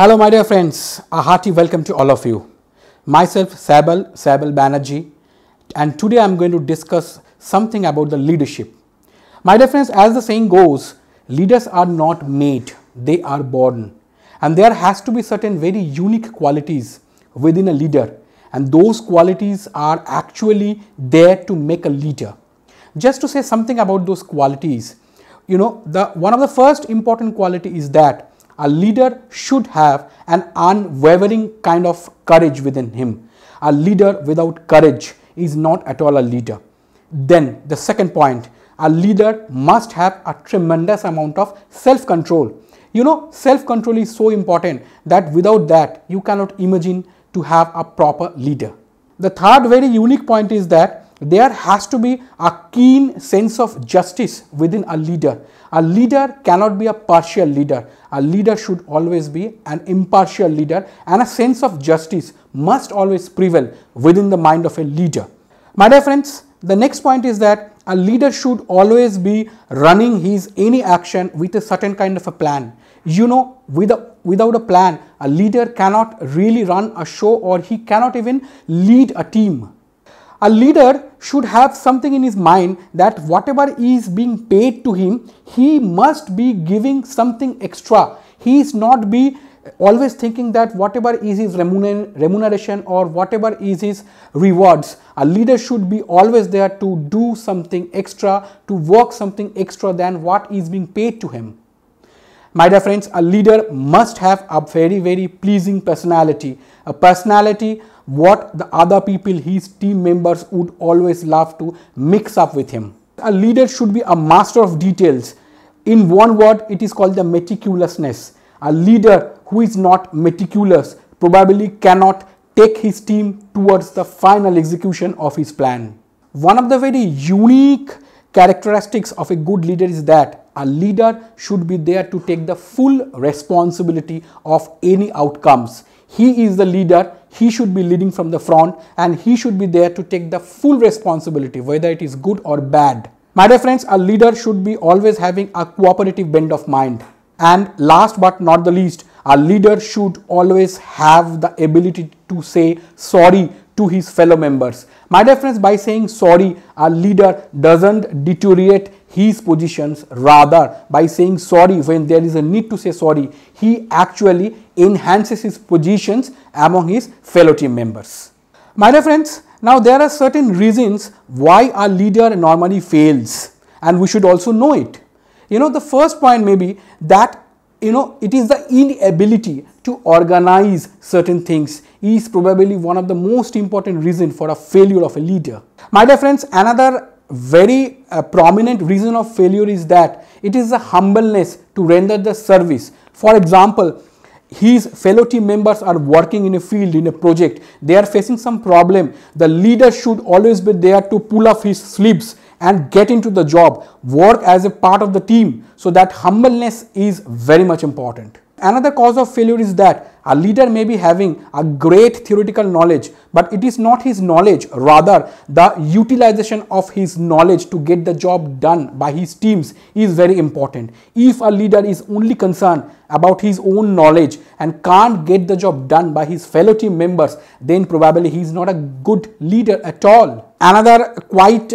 Hello my dear friends, a hearty welcome to all of you. Myself Saibal Banerjee, and today I am going to discuss something about the leadership. My dear friends, as the saying goes, leaders are not made, they are born. And there has to be certain very unique qualities within a leader, and those qualities are actually there to make a leader. Just to say something about those qualities, one of the first important quality is that a leader should have an unwavering kind of courage within him. A leader without courage is not at all a leader. Then the second point, a leader must have a tremendous amount of self-control. Self-control is so important that without that, you cannot imagine to have a proper leader. The third very unique point is that there has to be a keen sense of justice within a leader. A leader cannot be a partial leader. A leader should always be an impartial leader, and a sense of justice must always prevail within the mind of a leader. My dear friends, the next point is that a leader should always be running his any action with a certain kind of a plan. Without a plan, a leader cannot really run a show, or he cannot even lead a team. A leader should have something in his mind that whatever is being paid to him, he must be giving something extra. He is not be always thinking that whatever is his remuneration or whatever is his rewards. A leader should be always there to do something extra, to work something extra than what is being paid to him. My dear friends, a leader must have a very, very pleasing personality. A personality what the other people, his team members, would always love to mix up with him. A leader should be a master of details. In one word, it is called the meticulousness. A leader who is not meticulous probably cannot take his team towards the final execution of his plan. One of the very unique characteristics of a good leader is that a leader should be there to take the full responsibility of any outcomes. He is the leader, he should be leading from the front, and he should be there to take the full responsibility, whether it is good or bad. My dear friends, a leader should be always having a cooperative bent of mind. And last but not the least, a leader should always have the ability to say sorry to his fellow members. My dear friends, by saying sorry, a leader doesn't deteriorate his positions. Rather, by saying sorry when there is a need to say sorry, he actually enhances his positions among his fellow team members. My dear friends, now there are certain reasons why a leader normally fails, and we should also know it. The first point may be that it is the inability to organize certain things is probably one of the most important reasons for a failure of a leader. My dear friends, another very prominent reason of failure is that it is the humbleness to render the service. For example, his fellow team members are working in a field, in a project, they are facing some problem. The leader should always be there to pull up his sleeves and get into the job, work as a part of the team. So that humbleness is very much important. Another cause of failure is that a leader may be having a great theoretical knowledge, but it is not his knowledge, rather the utilization of his knowledge to get the job done by his teams is very important. If a leader is only concerned about his own knowledge and can't get the job done by his fellow team members, then probably he is not a good leader at all. Another quite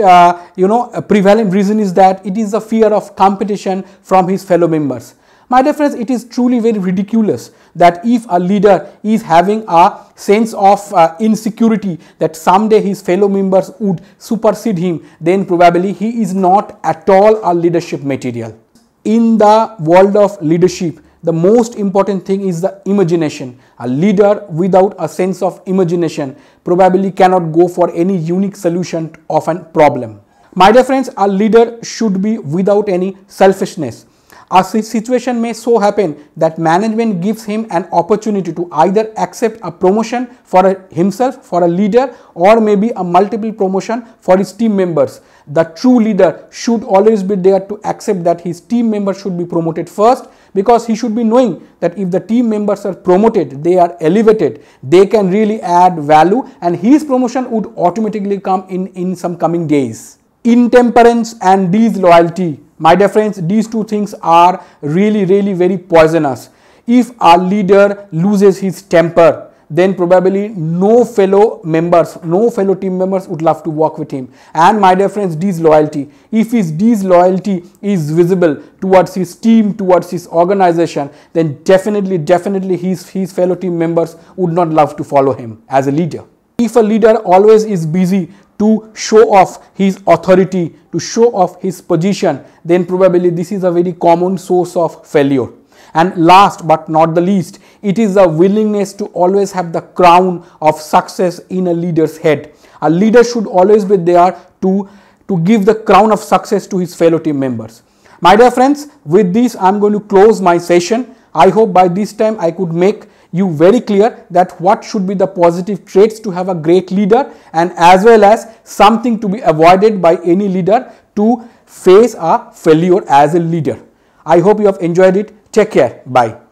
prevalent reason is that it is the fear of competition from his fellow members. My dear friends, it is truly very ridiculous that if a leader is having a sense of insecurity that someday his fellow members would supersede him, then probably he is not at all a leadership material. In the world of leadership, the most important thing is the imagination. A leader without a sense of imagination probably cannot go for any unique solution of a problem. My dear friends, a leader should be without any selfishness. A situation may so happen that management gives him an opportunity to either accept a promotion for himself, for a leader, or maybe a multiple promotion for his team members. The true leader should always be there to accept that his team members should be promoted first, because he should be knowing that if the team members are promoted, they are elevated, they can really add value, and his promotion would automatically come in some coming days. Intemperance and disloyalty. My dear friends, these two things are really very poisonous. if our leader loses his temper, then probably no fellow team members would love to work with him. And my dear friends, disloyalty. If his disloyalty is visible towards his team, towards his organization, then definitely his fellow team members would not love to follow him as a leader. If a leader always is busy to show off his authority, to show off his position, then probably this is a very common source of failure. And last but not the least, it is the willingness to always have the crown of success in a leader's head. A leader should always be there to give the crown of success to his fellow team members. My dear friends, with this I am going to close my session. I hope by this time I could make you very clear that what should be the positive traits to have a great leader, and as well as something to be avoided by any leader to face a failure as a leader. I hope you have enjoyed it. Take care. Bye.